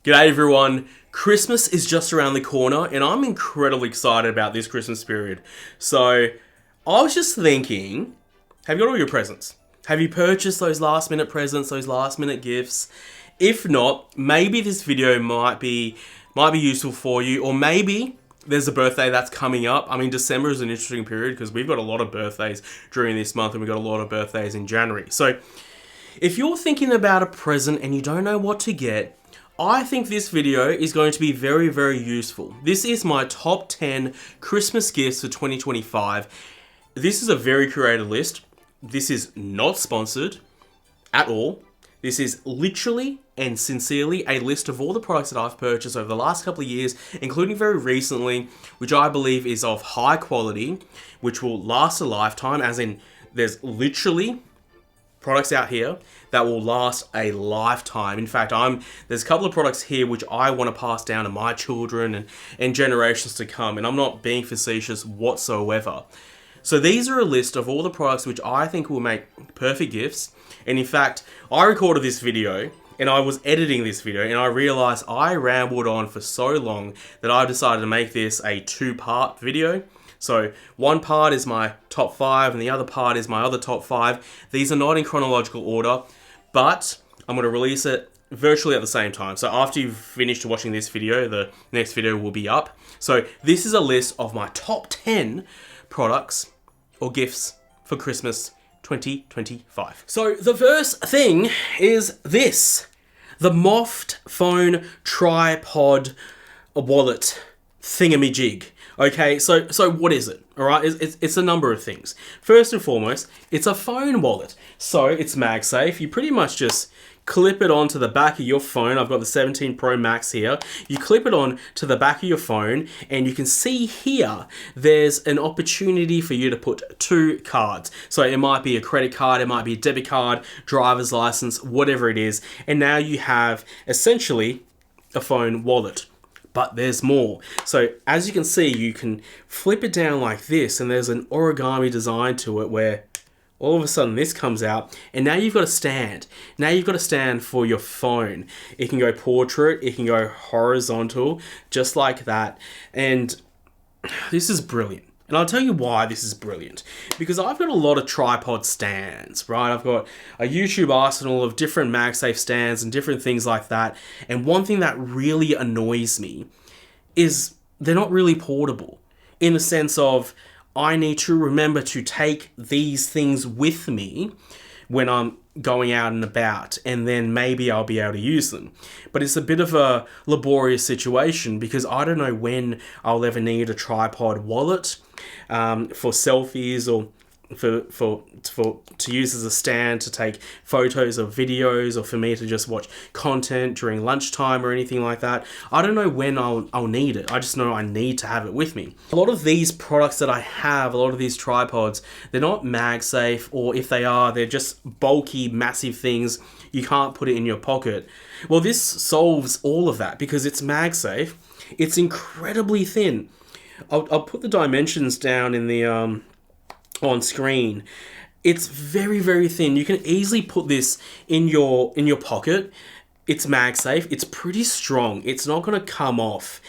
G'day everyone. Christmas is just around the corner and I'm incredibly excited about this Christmas period. So I was just thinking, have you got all your presents? Have you purchased those last minute presents, those last minute gifts? If not, maybe this video might be useful for you, or maybe there's a birthday that's coming up. I mean, December is an interesting period because we've got a lot of birthdays during this month and we've got a lot of birthdays in January. So if you're thinking about a present and you don't know what to get, I think this video is going to be very, very useful. This is my top 10 Christmas gifts for 2025. This is a very creative list. This is not sponsored at all. This is literally and sincerely a list of all the products that I've purchased over the last couple of years, including very recently, which I believe is of high quality, which will last a lifetime, as in there's literally products out here that will last a lifetime. In fact, there's a couple of products here which I want to pass down to my children and generations to come, and I'm not being facetious whatsoever. So these are a list of all the products which I think will make perfect gifts. And in fact, I recorded this video and I was editing this video and I realized I rambled on for so long that I decided to make this a two-part video. So one part is my top 5 and the other part is my other top 5. These are not in chronological order, but I'm going to release it virtually at the same time. So after you've finished watching this video, the next video will be up. So this is a list of my top 10 products or gifts for Christmas 2025. So the first thing is this, the Moft Phone Tripod Wallet thingamajig. Okay, so what is it? All right, it's a number of things. First and foremost, it's a phone wallet. So it's MagSafe. You pretty much just clip it onto the back of your phone. I've got the 17 Pro Max here. You clip it on to the back of your phone and you can see here, there's an opportunity for you to put 2 cards. So it might be a credit card, it might be a debit card, driver's license, whatever it is. And now you have essentially a phone wallet. But there's more. So as you can see, you can flip it down like this and there's an origami design to it where all of a sudden this comes out and now you've got a stand. Now you've got a stand for your phone. It can go portrait, it can go horizontal, just like that. And this is brilliant. And I'll tell you why this is brilliant. Because I've got a lot of tripod stands, right? I've got a YouTube arsenal of different MagSafe stands and different things like that. And one thing that really annoys me is they're not really portable. In the sense of, I need to remember to take these things with me when I'm going out and about, and then maybe I'll be able to use them. But it's a bit of a laborious situation because I don't know when I'll ever need a tripod wallet for selfies or to use as a stand to take photos or videos, or for me to just watch content during lunchtime or anything like that. I don't know when I'll need it. I just know I need to have it with me. A lot of these products that I have, a lot of these tripods, they're not MagSafe, or if they are, they're just bulky, massive things. You can't put it in your pocket. Well, this solves all of that because it's MagSafe. It's incredibly thin. I'll put the dimensions down in the on screen. It's very, very thin. You can easily put this in your pocket. It's MagSafe. It's pretty strong. It's not going to come off.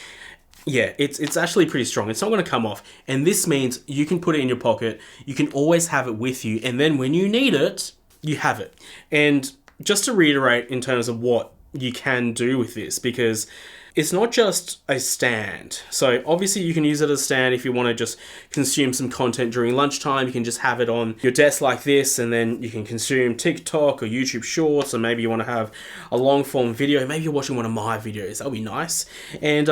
Yeah, it's actually pretty strong. It's not going to come off. And this means you can put it in your pocket. You can always have it with you. And then when you need it, you have it. And just to reiterate in terms of what you can do with this, because it's not just a stand. So obviously you can use it as a stand if you want to just consume some content during lunchtime. You can just have it on your desk like this, and then you can consume TikTok or YouTube Shorts, or maybe you want to have a long form video. Maybe you're watching one of my videos. That'll be nice. And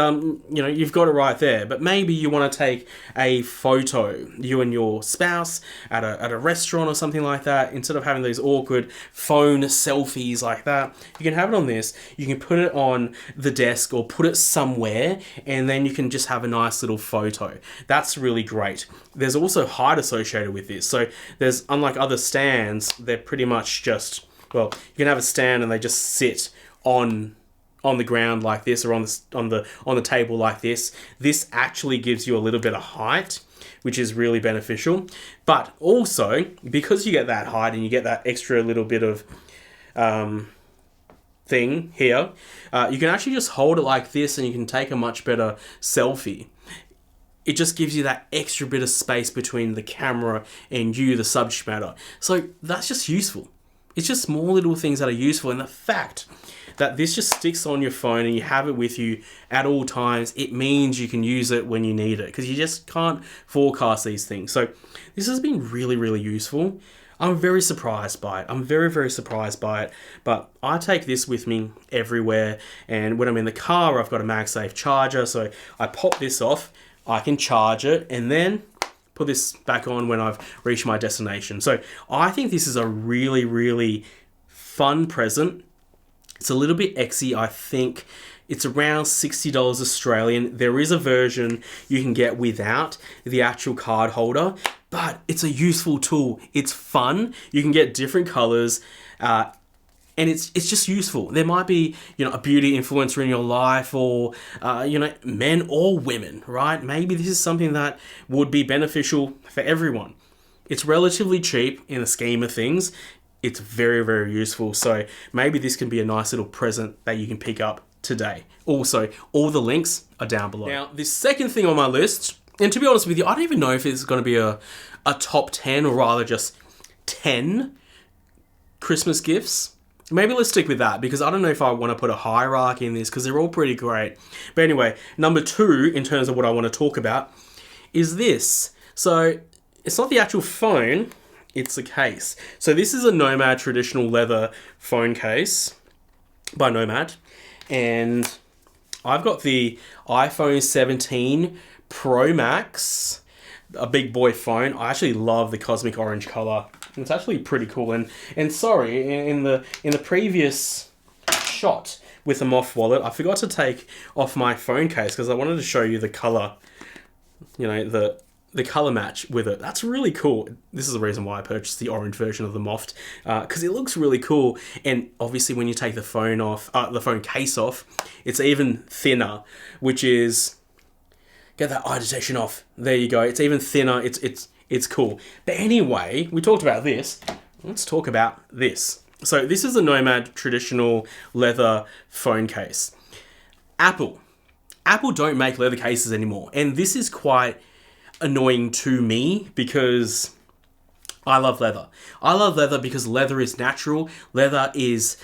you've got it right there. But maybe you want to take a photo, you and your spouse at a restaurant or something like that. Instead of having those awkward phone selfies like that, you can have it on this. You can put it on the desk or put it somewhere, and then you can just have a nice little photo. That's really great. There's also height associated with this. So there's, unlike other stands, they're pretty much just, well, you can have a stand and they just sit on the ground like this, or on the table like this. This actually gives you a little bit of height, which is really beneficial. But also, because you get that height and you get that extra little bit of thing here, you can actually just hold it like this and you can take a much better selfie. It just gives you that extra bit of space between the camera and you, the subject matter. So that's just useful. It's just small little things that are useful. And the fact that this just sticks on your phone and you have it with you at all times, it means you can use it when you need it, because you just can't forecast these things. So this has been really, really useful. I'm very surprised by it. I'm very, very surprised by it. But I take this with me everywhere. And when I'm in the car, I've got a MagSafe charger. So I pop this off, I can charge it, and then put this back on when I've reached my destination. So I think this is a really, really fun present. It's a little bit exy. I think it's around $60 Australian. There is a version you can get without the actual card holder, but it's a useful tool. It's fun. You can get different colors, and it's just useful. There might be, a beauty influencer in your life, or, men or women, right? Maybe this is something that would be beneficial for everyone. It's relatively cheap in the scheme of things. It's very, very useful. So maybe this can be a nice little present that you can pick up today. Also, all the links are down below. Now, the second thing on my list, and to be honest with you, I don't even know if it's going to be a top 10, or rather just 10 Christmas gifts. Maybe let's stick with that, because I don't know if I want to put a hierarchy in this, because they're all pretty great. But anyway, number 2, in terms of what I want to talk about, is this. So it's not the actual phone, it's the case. So this is a Nomad traditional leather phone case by Nomad. And I've got the iPhone 17 Pro Max, a big boy phone. I actually love the cosmic orange color. It's actually pretty cool. And sorry, in the previous shot with the Moth wallet, I forgot to take off my phone case because I wanted to show you the color, the color match with it. That's really cool. This is the reason why I purchased the orange version of the Moth, because it looks really cool. And obviously when you take the phone off, the phone case off, it's even thinner, which is, get that eye detection off. There you go. It's even thinner. It's cool. But anyway, we talked about this. Let's talk about this. So this is a Nomad traditional leather phone case. Apple don't make leather cases anymore. And this is quite annoying to me, because I love leather. I love leather because leather is natural. Leather is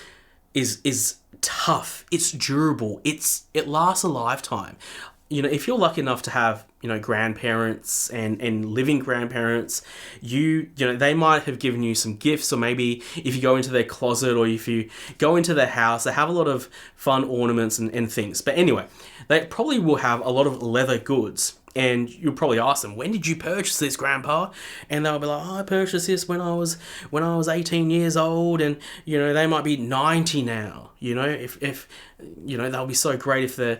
tough. It's durable. It lasts a lifetime. If you're lucky enough to have, grandparents and living grandparents, they might have given you some gifts, or maybe if you go into their closet or if you go into their house, they have a lot of fun ornaments and things. But anyway, they probably will have a lot of leather goods. And you'll probably ask them, when did you purchase this, Grandpa? And they'll be like, I purchased this when I was 18 years old, and they might be 90 now. If they'll be so great if they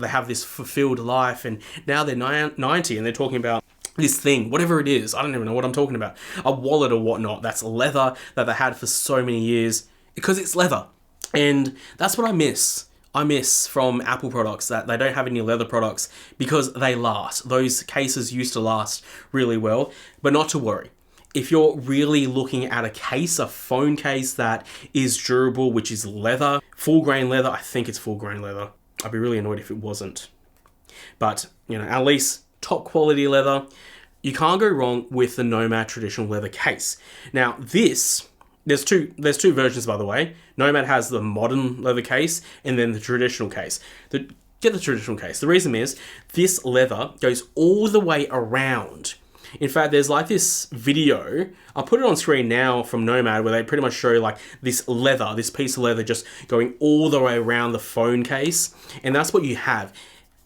have this fulfilled life, and now they're 90 and they're talking about this thing, whatever it is. I don't even know what I'm talking about. A wallet or whatnot that's leather that they had for so many years, because it's leather. And that's what I miss. From Apple products, that they don't have any leather products, because they last. Those cases used to last really well. But not to worry. If you're really looking at a phone case that is durable, which is leather, full grain leather, I think it's full grain leather. I'd be really annoyed if it wasn't. But, at least top quality leather. You can't go wrong with the Nomad traditional leather case. Now, There's two versions, by the way. Nomad has the modern leather case and then the traditional case. Get the traditional case. The reason is this leather goes all the way around. In fact, there's like this video, I'll put it on screen now, from Nomad, where they pretty much show like this piece of leather just going all the way around the phone case. And that's what you have.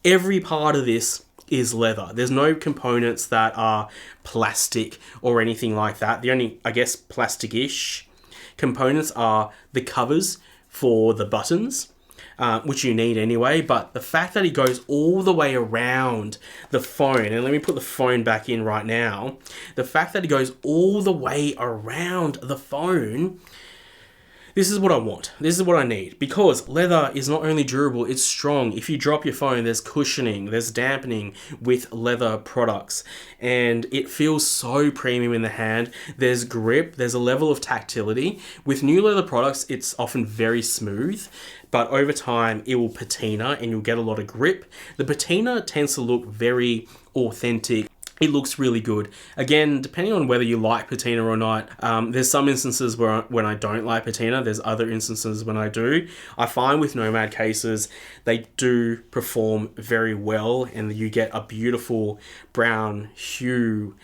Every part of this is leather. There's no components that are plastic or anything like that. The only, I guess, plastic-ish components are the covers for the buttons, which you need anyway, but the fact that it goes all the way around the phone, and let me put the phone back in right now, the fact that it goes all the way around the phone, This is what I want. This is what I need. Because leather is not only durable, it's strong. If you drop your phone, there's cushioning, there's dampening with leather products. And it feels so premium in the hand. There's grip, there's a level of tactility. With new leather products, it's often very smooth. But over time, it will patina and you'll get a lot of grip. The patina tends to look very authentic. It looks really good. Again, depending on whether you like patina or not, there's some instances when I don't like patina. There's other instances when I do. I find with Nomad cases, they do perform very well and you get a beautiful brown hue.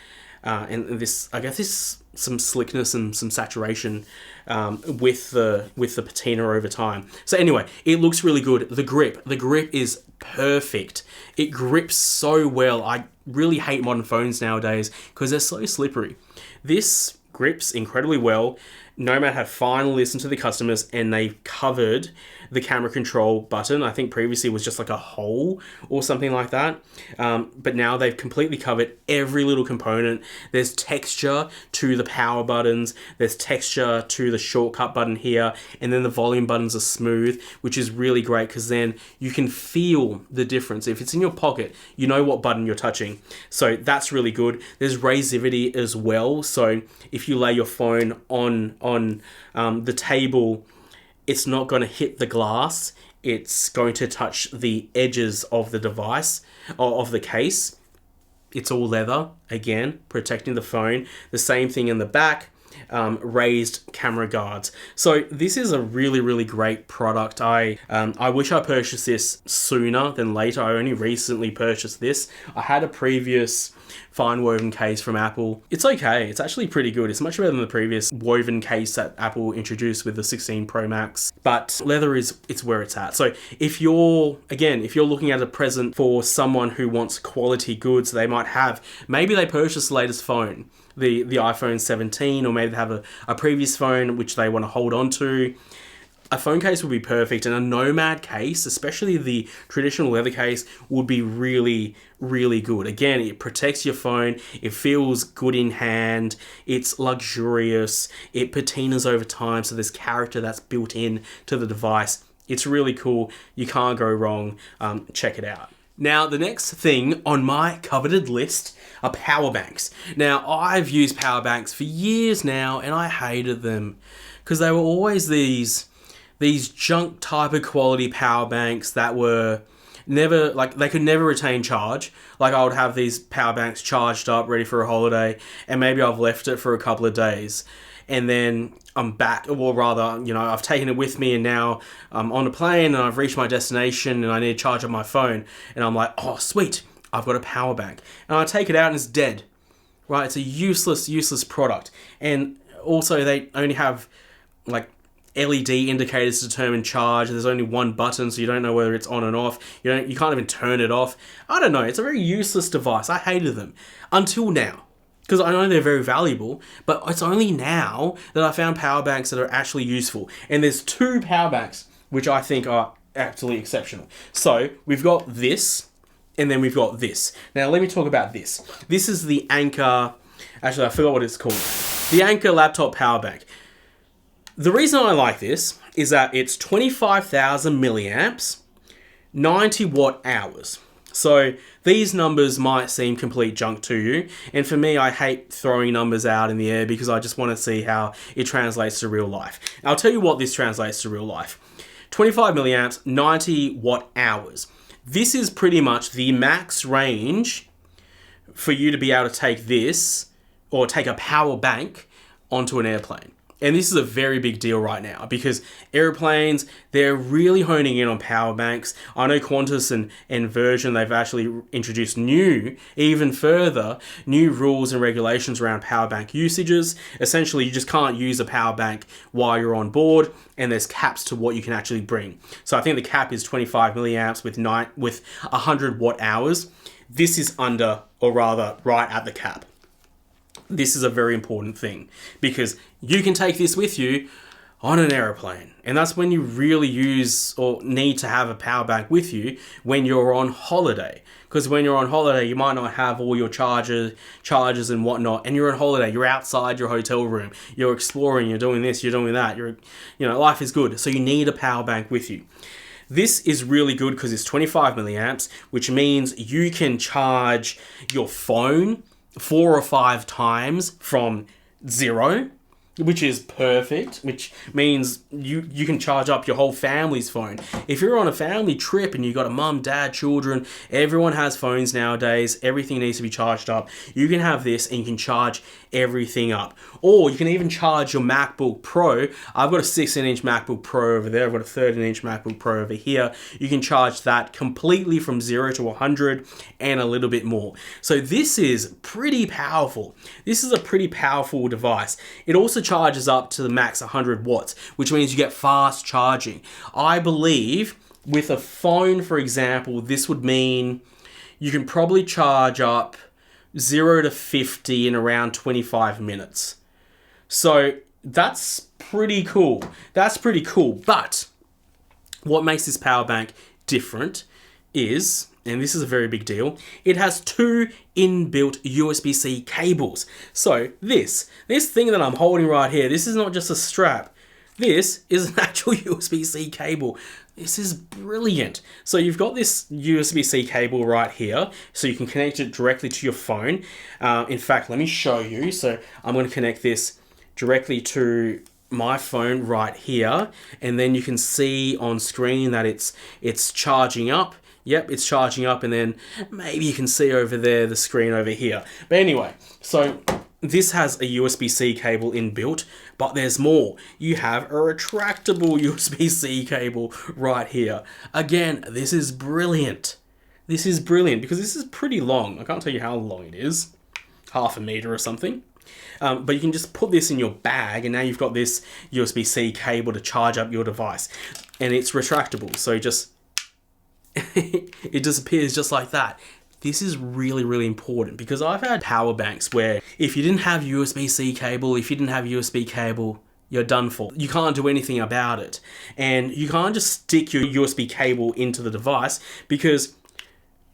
And this, I guess this some slickness and some saturation with the patina over time. So anyway, it looks really good. The grip is perfect. It grips so well. I really hate modern phones nowadays because they're so slippery. This grips incredibly well. Nomad have finally listened to the customers and they've covered the camera control button. I think previously it was just like a hole or something like that. But now they've completely covered every little component. There's texture to the power buttons. There's texture to the shortcut button here. And then the volume buttons are smooth, which is really great because then you can feel the difference. If it's in your pocket, you know what button you're touching. So that's really good. There's razivity as well. So if you lay your phone on the table, it's not going to hit the glass. It's going to touch the edges of the device, or of the case. It's all leather, again, protecting the phone. The same thing in the back, raised camera guards. So this is a really, really great product. I wish I purchased this sooner than later. I only recently purchased this. I had a previous fine woven case from Apple. It's okay. It's actually pretty good. It's much better than the previous woven case that Apple introduced with the 16 Pro Max. But leather it's where it's at. So if you're looking at a present for someone who wants quality goods, maybe they purchased the latest phone, the iPhone 17, or maybe they have a previous phone which they want to hold on to. A phone case would be perfect, and a Nomad case, especially the traditional leather case, would be really, really good. Again, it protects your phone, it feels good in hand, it's luxurious, it patinas over time, so there's character that's built in to the device. It's really cool. You can't go wrong. Check it out. Now, the next thing on my coveted list are power banks. Now, I've used power banks for years now, and I hated them because they were always these junk type of quality power banks that were never, like, they could never retain charge. Like, I would have these power banks charged up, ready for a holiday, and maybe I've left it for a couple of days. And then I'm back, or rather, I've taken it with me and now I'm on a plane and I've reached my destination and I need to charge up my phone. And I'm like, oh, sweet, I've got a power bank. And I take it out and it's dead, right? It's a useless product. And also they only have like LED indicators to determine charge. There's only one button, so you don't know whether it's on and off. You can't even turn it off. I don't know. It's a very useless device. I hated them until now, because I know they're very valuable, but it's only now that I found power banks that are actually useful. And there's two power banks which I think are absolutely exceptional. So we've got this, and then we've got this. Now let me talk about this. This is the Anker. Actually, I forgot what it's called. The Anker laptop power bank. The reason I like this is that it's 25,000 milliamps, 90 watt hours. So these numbers might seem complete junk to you. And for me, I hate throwing numbers out in the air because I just want to see how it translates to real life. I'll tell you what this translates to real life. 25 milliamps, 90 watt hours. This is pretty much the max range for you to be able to take this, or take a power bank, onto an airplane. And this is a very big deal right now because airplanes, they're really honing in on power banks. I know Qantas and Virgin, they've actually introduced even further new rules and regulations around power bank usages. Essentially, you just can't use a power bank while you're on board, and there's caps to what you can actually bring. So I think the cap is 25 milliamps with 100 watt hours. This is under, or rather, right at the cap. This is a very important thing because you can take this with you on an aeroplane. And that's when you really use or need to have a power bank with you when you're on holiday. Because when you're on holiday, you might not have all your chargers and whatnot. And you're on holiday, you're outside your hotel room, you're exploring, you're doing this, you're doing that. Life is good. So you need a power bank with you. This is really good because it's 25 milliamps, which means you can charge your phone 4 or 5 times from 0, which is perfect, which means you can charge up your whole family's phone. If you're on a family trip and you've got a mum, dad, children, everyone has phones nowadays, everything needs to be charged up. You can have this and you can charge everything up. Or you can even charge your MacBook Pro. I've got a 16-inch MacBook Pro over there. I've got a 13-inch MacBook Pro over here. You can charge that completely from 0 to 100 and a little bit more. So this is pretty powerful. This is a pretty powerful device. It also charges up to the max 100 watts, which means you get fast charging. I believe with a phone, for example, this would mean you can probably charge up 0 to 50 in around 25 minutes. So that's pretty cool. That's pretty cool. But what makes this power bank different is, and this is a very big deal, it has 2 inbuilt USB-C cables. So this thing that I'm holding right here, this is not just a strap. This is an actual USB-C cable. This is brilliant. So you've got this USB-C cable right here, so you can connect it directly to your phone. In fact, let me show you. So I'm going to connect this directly to my phone right here, and then you can see on screen that it's charging up. Yep, it's charging up, and then maybe you can see over there the screen over here. But anyway, so this has a USB-C cable inbuilt, but there's more. You have a retractable USB-C cable right here. Again, this is brilliant. This is brilliant because this is pretty long. I can't tell you how long it is. Half a meter or something. But you can just put this in your bag, and now you've got this USB-C cable to charge up your device. And it's retractable, so it disappears just like that. This is really, really important because I've had power banks where if you didn't have USB-C cable, you're done for. You can't do anything about it. And you can't just stick your USB cable into the device because,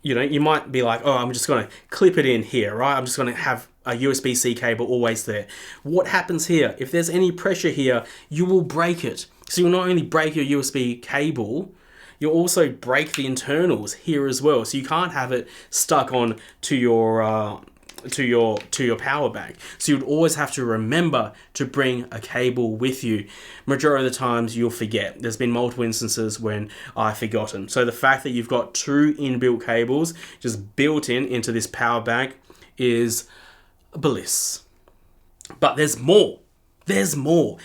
you might be like, oh, I'm just going to clip it in here, right? I'm just going to have a USB-C cable always there. What happens here? If there's any pressure here, you will break it. So you'll not only break your USB cable, you'll also break the internals here as well. So you can't have it stuck on to your power bank. So you'd always have to remember to bring a cable with you. Majority of the times you'll forget. There's been multiple instances when I've forgotten. So the fact that you've got 2 inbuilt cables just built into this power bank is bliss. But there's more. There's more.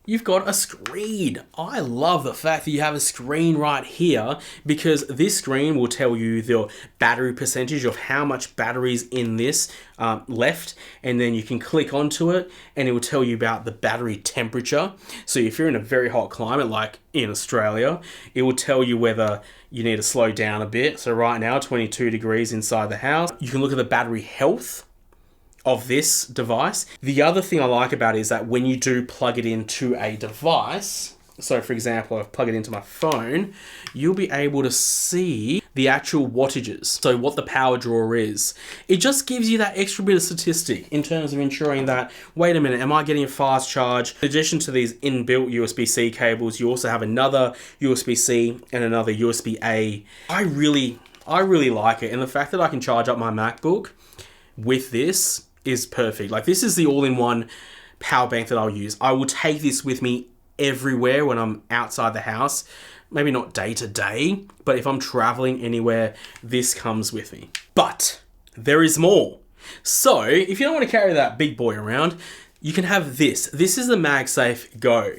You've got a screen. I love the fact that you have a screen right here because this screen will tell you the battery percentage of how much battery's in this left, and then you can click onto it and it will tell you about the battery temperature. So if you're in a very hot climate like in Australia, it will tell you whether you need to slow down a bit. So right now, 22 degrees inside the house. You can look at the battery health of this device. The other thing I like about it is that when you do plug it into a device, so for example, I've plugged it into my phone, you'll be able to see the actual wattages, so what the power draw is. It just gives you that extra bit of statistic in terms of ensuring that, wait a minute, am I getting a fast charge? In addition to these inbuilt USB-C cables, you also have another USB-C and another USB-A. I really like it, and the fact that I can charge up my MacBook with this is perfect. Like, this is the all-in-one power bank that I'll use. I will take this with me everywhere when I'm outside the house. Maybe not day to day, but if I'm traveling anywhere, this comes with me. But there is more. So if you don't want to carry that big boy around, you can have this. This is the MagSafe Go.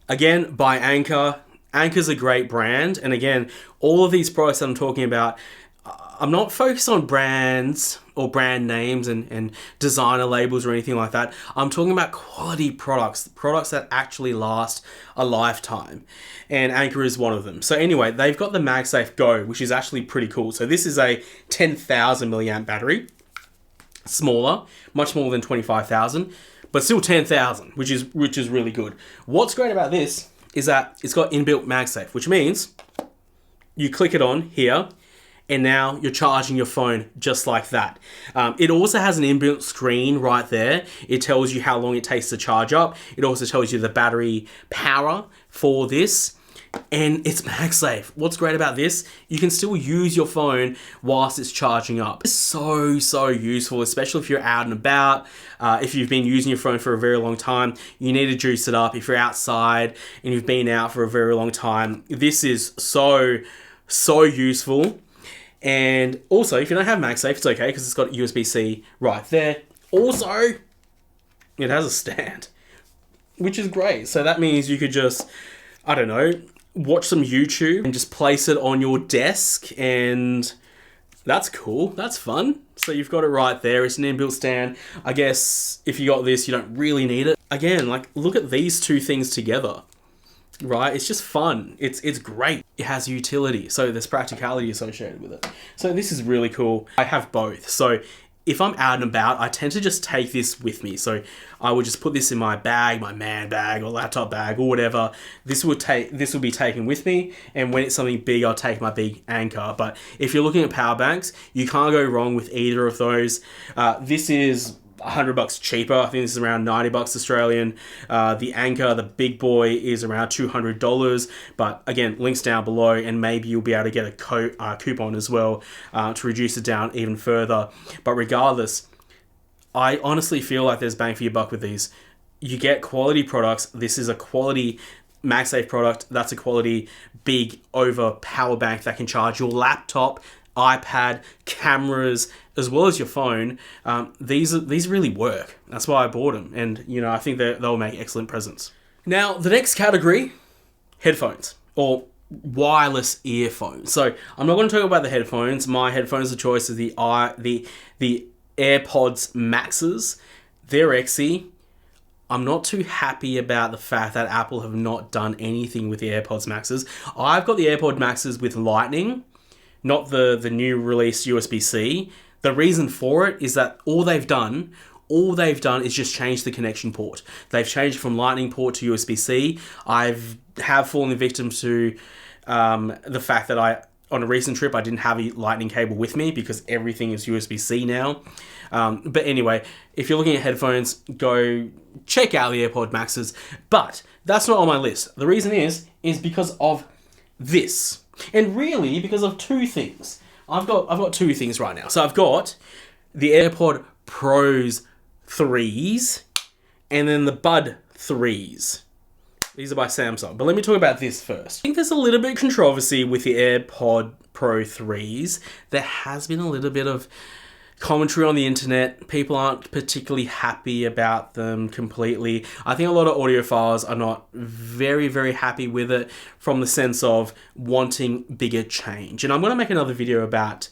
Again, by Anker. Anker's a great brand. And again, all of these products that I'm talking about, I'm not focused on brands or brand names and designer labels or anything like that. I'm talking about quality products that actually last a lifetime. And Anker is one of them. So anyway, they've got the MagSafe Go, which is actually pretty cool. So this is a 10,000 milliamp battery. Smaller, much smaller than 25,000. but still 10,000, which is really good. What's great about this is that it's got inbuilt MagSafe, which means you click it on here, and now you're charging your phone just like that. It also has an inbuilt screen right there. It tells you how long it takes to charge up. It also tells you the battery power for this. And it's MagSafe. What's great about this, you can still use your phone whilst it's charging up. It's so useful, especially if you're out and about. If you've been using your phone for a very long time, you need to juice it up. If you're outside and you've been out for a very long time, this is so useful. And also, if you don't have MagSafe, it's okay because it's got USB-C right there. Also, it has a stand, which is great. So that means you could just, I don't know, watch some YouTube and just place it on your desk, and that's cool. That's fun. So you've got it right there. It's an inbuilt stand. I guess if you got this, you don't really need it. Again, like, look at these two things together. Right? It's just fun. It's great. It has utility, so there's practicality associated with it. So this is really cool. I have both. So if I'm out and about, I tend to just take this with me. So I would just put this in my bag, my man bag or laptop bag or whatever. This will be taken with me, and when it's something big, I'll take my big Anker. But if you're looking at power banks, you can't go wrong with either of those. This is $100 cheaper. I think this is around $90 Australian. The Anker, the big boy, is around $200. But again, links down below, and maybe you'll be able to get a coupon as well to reduce it down even further. But regardless, I honestly feel like there's bang for your buck with these. You get quality products. This is a quality MagSafe product. That's a quality big over power bank that can charge your laptop, iPad, cameras, as well as your phone. These really work. That's why I bought them, and I think they'll make excellent presents. Now, the next category, headphones or wireless earphones. So I'm not going to talk about the headphones. My headphones of choice is the AirPods Maxes. They're XE. I'm not too happy about the fact that Apple have not done anything with the AirPods Maxes. I've got the AirPod Maxes with Lightning, not the new released USB-C. The reason for it is that all they've done is just change the connection port. They've changed from Lightning port to USB-C. I have fallen victim to the fact that on a recent trip, I didn't have a Lightning cable with me because everything is USB-C now. But anyway, if you're looking at headphones, go check out the AirPod Maxes. But that's not on my list. The reason is because of this. And really, because of two things. I've got two things right now. So I've got the AirPod Pros 3s and then the Bud 3s. These are by Samsung. But let me talk about this first. I think there's a little bit of controversy with the AirPod Pro 3s. There has been a little bit of commentary on the internet. People aren't particularly happy about them completely. I think a lot of audiophiles are not very happy with it from the sense of wanting bigger change. And I'm going to make another video about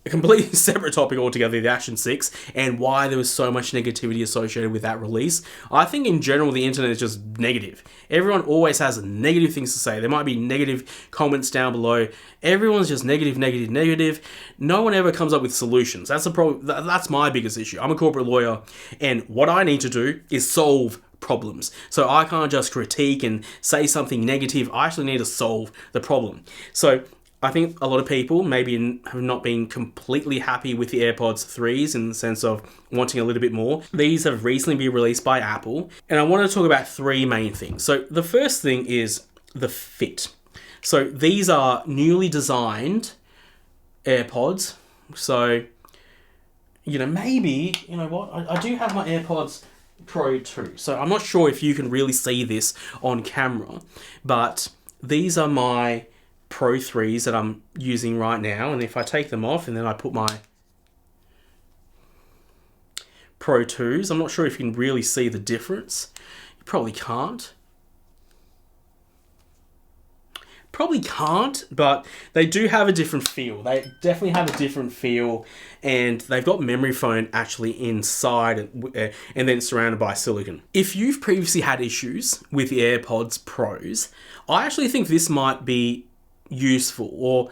a completely separate topic altogether, the Action 6, and why there was so much negativity associated with that release. I think in general, the internet is just negative. Everyone always has negative things to say. There might be negative comments down below. Everyone's just negative. No one ever comes up with solutions. That's the problem. That's my biggest issue. I'm a corporate lawyer, and what I need to do is solve problems. So I can't just critique and say something negative. I actually need to solve the problem. So I think a lot of people maybe have not been completely happy with the AirPods 3s in the sense of wanting a little bit more. These have recently been released by Apple, and I want to talk about three main things. So the first thing is the fit. So these are newly designed AirPods. So, maybe, I do have my AirPods Pro 2. So I'm not sure if you can really see this on camera, but these are my Pro 3s that I'm using right now, and if I take them off and then I put my Pro 2s, I'm not sure if you can really see the difference. You probably can't. But they do have a different feel. They definitely have a different feel, and they've got memory foam actually inside and then surrounded by silicon. If you've previously had issues with the AirPods Pros, I actually think this might be useful, or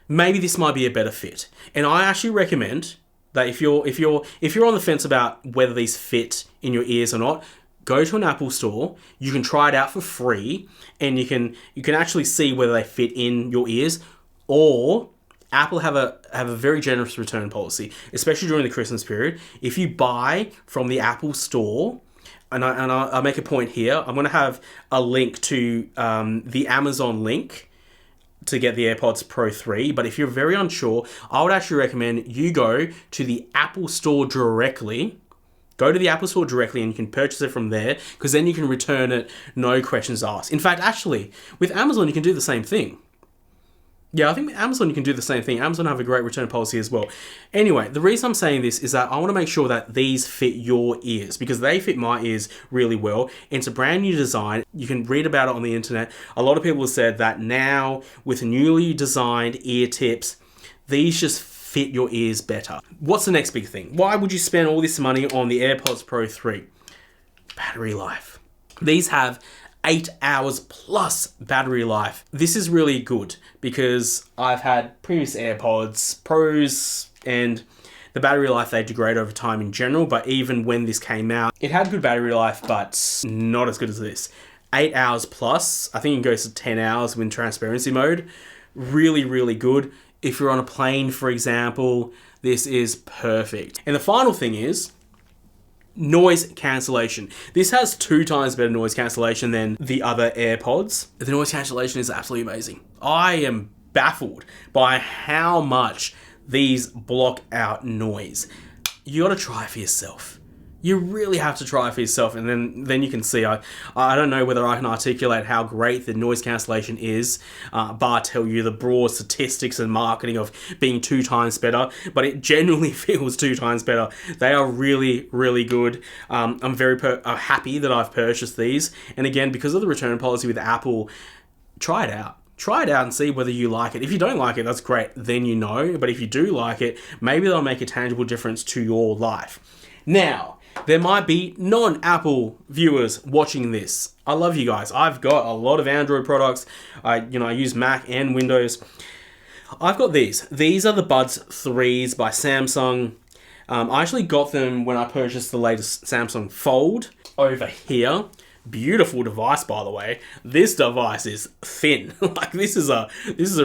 maybe this might be a better fit. And I actually recommend That if you're on the fence about whether these fit in your ears or not, go to an Apple store. You can try it out for free, and you can actually see whether they fit in your ears. Or Apple have a very generous return policy, especially during the Christmas period. If you buy from the Apple store, and I make a point here, I'm going to have a link to the Amazon link to get the AirPods Pro 3. But if you're very unsure, I would actually recommend you go to the Apple store directly. Go to the Apple store directly and you can purchase it from there, because then you can return it, no questions asked. In fact, actually, with Amazon, you can do the same thing. Yeah, I think with Amazon you can do the same thing. Amazon have a great return policy as well. Anyway, the reason I'm saying this is that I want to make sure that these fit your ears, because they fit my ears really well. It's a brand new design. You can read about it on the internet. A lot of people have said that now with newly designed ear tips, these just fit your ears better. What's the next big thing? Why would you spend all this money on the AirPods Pro 3? Battery life. These have 8 hours plus battery life. This is really good because I've had previous AirPods Pros and the battery life, they degrade over time in general, but even when this came out, it had good battery life, but not as good as this. 8 hours plus. I think it goes to 10 hours when transparency mode. Really, really good. If you're on a plane, for example, this is perfect. And the final thing is noise cancellation. This has 2 times better noise cancellation than the other AirPods. The noise cancellation is absolutely amazing. I am baffled by how much these block out noise. You gotta try it for yourself. You really have to try it for yourself, and then you can see. I don't know whether I can articulate how great the noise cancellation is, bar tell you the broad statistics and marketing of being 2 times better, but it genuinely feels 2 times better. They are really, really good. I'm very happy that I've purchased these, and again, because of the return policy with Apple, try it out. Try it out and see whether you like it. If you don't like it, that's great, then you know, but if you do like it, maybe they'll make a tangible difference to your life. Now, there might be non-Apple viewers watching this. I love you guys. I've got a lot of Android products. I use Mac and Windows. I've got these. These are the Buds 3s by Samsung. I actually got them when I purchased the latest Samsung Fold over here. Beautiful device, by the way. This device is thin. Like this is a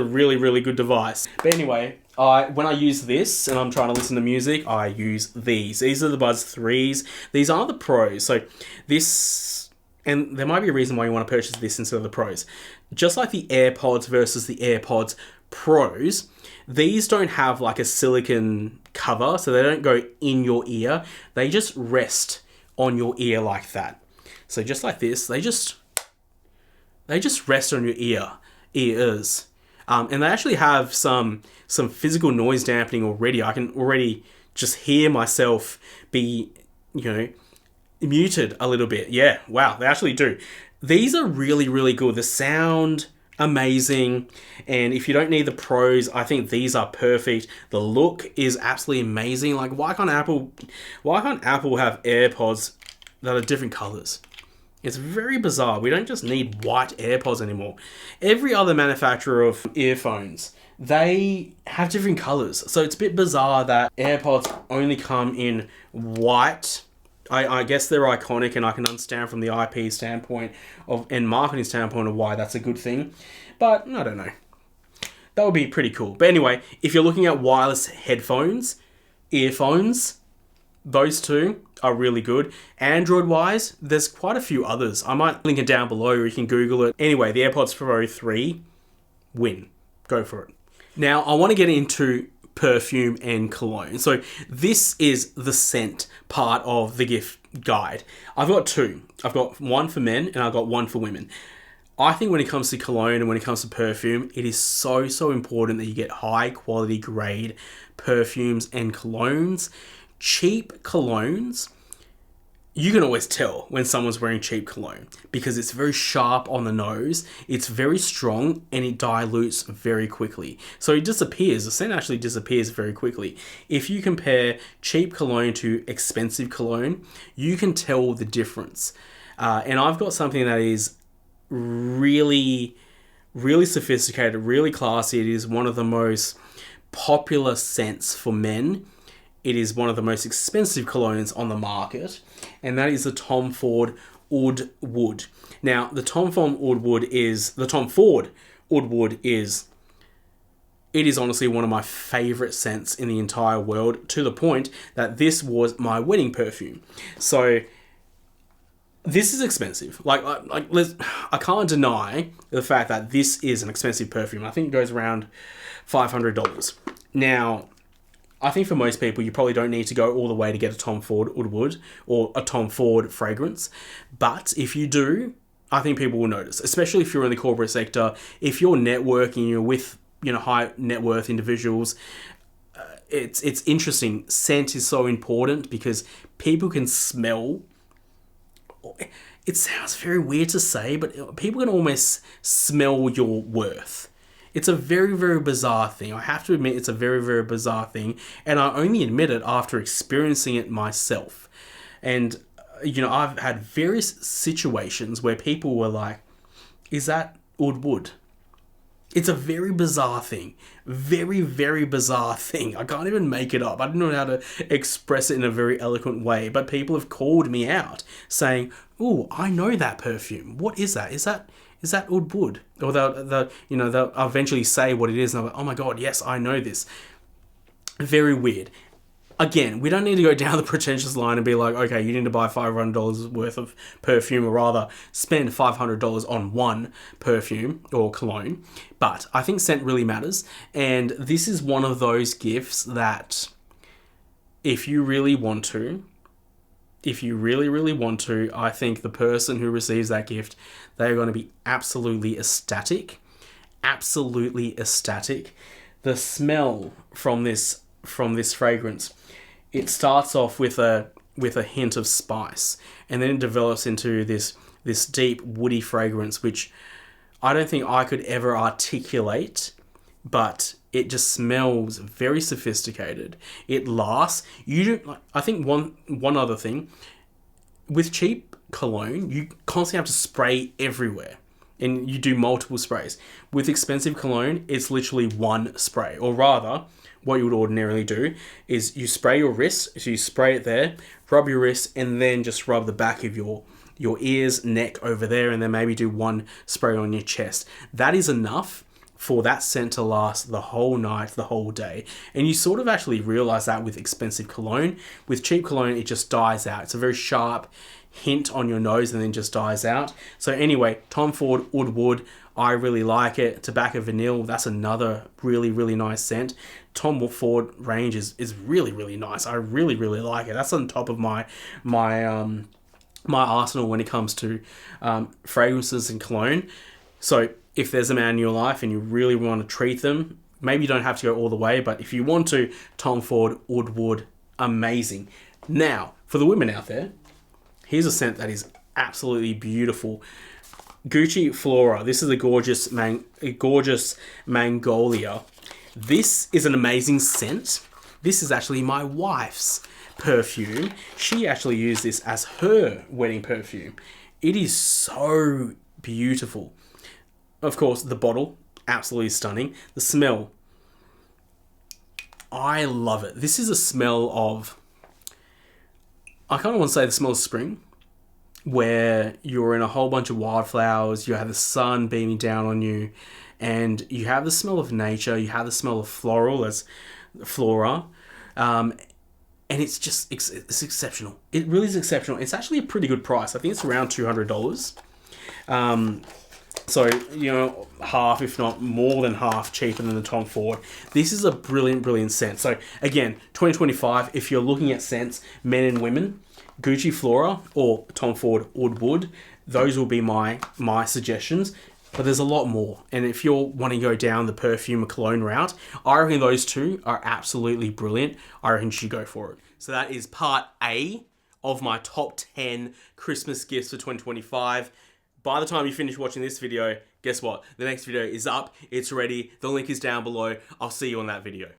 really, really good device. But anyway, when I use this and I'm trying to listen to music, I use these. These are the Buds 3s. These are the Pros. So this, and there might be a reason why you want to purchase this instead of the Pros. Just like the AirPods versus the AirPods Pros, these don't have like a silicone cover, so they don't go in your ear. They just rest on your ear like that. So just like this, they just rest on your ears. And they actually have some physical noise dampening already. I can already just hear myself be, muted a little bit. Yeah, wow, they actually do. These are really, really good. The sound, amazing. And if you don't need the Pros, I think these are perfect. The look is absolutely amazing. Like, why can't Apple have AirPods that are different colors? It's very bizarre. We don't just need white AirPods anymore. Every other manufacturer of earphones, they have different colors. So it's a bit bizarre that AirPods only come in white. I guess they're iconic, and I can understand from the IP standpoint and marketing standpoint of why that's a good thing. But I don't know. That would be pretty cool. But anyway, if you're looking at wireless headphones, earphones, those 2 are really good. Android-wise, there's quite a few others. I might link it down below, or you can Google it. Anyway, the AirPods Pro 3, win. Go for it. Now, I want to get into perfume and cologne. So this is the scent part of the gift guide. I've got 2. I've got one for men and I've got one for women. I think when it comes to cologne and when it comes to perfume, it is so, so important that you get high quality grade perfumes and colognes. Cheap colognes, you can always tell when someone's wearing cheap cologne because it's very sharp on the nose, it's very strong, and it dilutes very quickly. So it disappears. The scent actually disappears very quickly. If you compare cheap cologne to expensive cologne, you can tell the difference. And I've got something that is really, really sophisticated, really classy. It is one of the most popular scents for men. it is one of the most expensive colognes on the market, and that is the Tom Ford Oud Wood. Now, the Tom Ford Oud Wood is it is honestly one of my favorite scents in the entire world, to the point that this was my wedding perfume. So this is expensive. I can't deny the fact that this is an expensive perfume. I think it goes around $500. Now, I think for most people, you probably don't need to go all the way to get a Tom Ford Oud Wood or a Tom Ford fragrance. But if you do, I think people will notice, especially if you're in the corporate sector. If you're networking, you're with high net worth individuals. It's interesting. Scent is so important because people can smell. It sounds very weird to say, but people can almost smell your worth. It's a very, very bizarre thing. I have to admit, it's a very, very bizarre thing. And I only admit it after experiencing it myself. And, I've had various situations where people were like, is that Oud Wood? It's a very bizarre thing. Very, very bizarre thing. I can't even make it up. I don't know how to express it in a very eloquent way, but people have called me out saying, "Oh, I know that perfume. What is that? Is that Oud Wood?" Or they'll eventually say what it is, and I'm like, "Oh my god, yes, I know this." Very weird. Again, we don't need to go down the pretentious line and be like, okay, you need to buy $500 worth of perfume, or rather spend $500 on one perfume or cologne. But I think scent really matters. And this is one of those gifts that if you really, really want to, I think the person who receives that gift, they're going to be absolutely ecstatic. Absolutely ecstatic. The smell from this fragrance, it starts off with a hint of spice, and then it develops into this deep woody fragrance, which I don't think I could ever articulate, but it just smells very sophisticated. It lasts. I think one other thing, with cheap cologne, you constantly have to spray everywhere, and you do multiple sprays. With expensive cologne, it's literally one spray, or rather, what you would ordinarily do is you spray your wrist, so you spray it there, rub your wrist, and then just rub the back of your ears, neck over there, and then maybe do one spray on your chest. That is enough for that scent to last the whole night, the whole day. And you sort of actually realize that with expensive cologne. With cheap cologne, it just dies out. It's a very sharp hint on your nose and then just dies out. So anyway, Tom Ford Oud Wood, I really like it. Tobacco Vanille, that's another really, really nice scent. Tom Ford range is really, really nice. I really, really like it. That's on top of my arsenal when it comes to fragrances and cologne. So if there's a man in your life and you really want to treat them, maybe you don't have to go all the way, but if you want to, Tom Ford Oud Wood, amazing. Now, for the women out there, here's a scent that is absolutely beautiful. Gucci Flora. This is a gorgeous Magnolia. This is an amazing scent. This is actually my wife's perfume. She actually used this as her wedding perfume. It is so beautiful. Of course, the bottle, absolutely stunning. The smell, I love it. This is a smell of, I kind of want to say the smell of spring, where you're in a whole bunch of wildflowers, you have the sun beaming down on you, and you have the smell of nature, you have the smell of flora, and it's exceptional. It really is exceptional. It's actually a pretty good price. I think it's around $200. So, half, if not more than half, cheaper than the Tom Ford. This is a brilliant, brilliant scent. So, again, 2025, if you're looking at scents, men and women, Gucci Flora or Tom Ford Oud Wood, those will be my suggestions. But there's a lot more. And if you're wanting to go down the perfume or cologne route, I reckon those two are absolutely brilliant. I reckon you should go for it. So that is part A of my top 10 Christmas gifts for 2025. By the time you finish watching this video, guess what? The next video is up. It's ready. The link is down below. I'll see you on that video.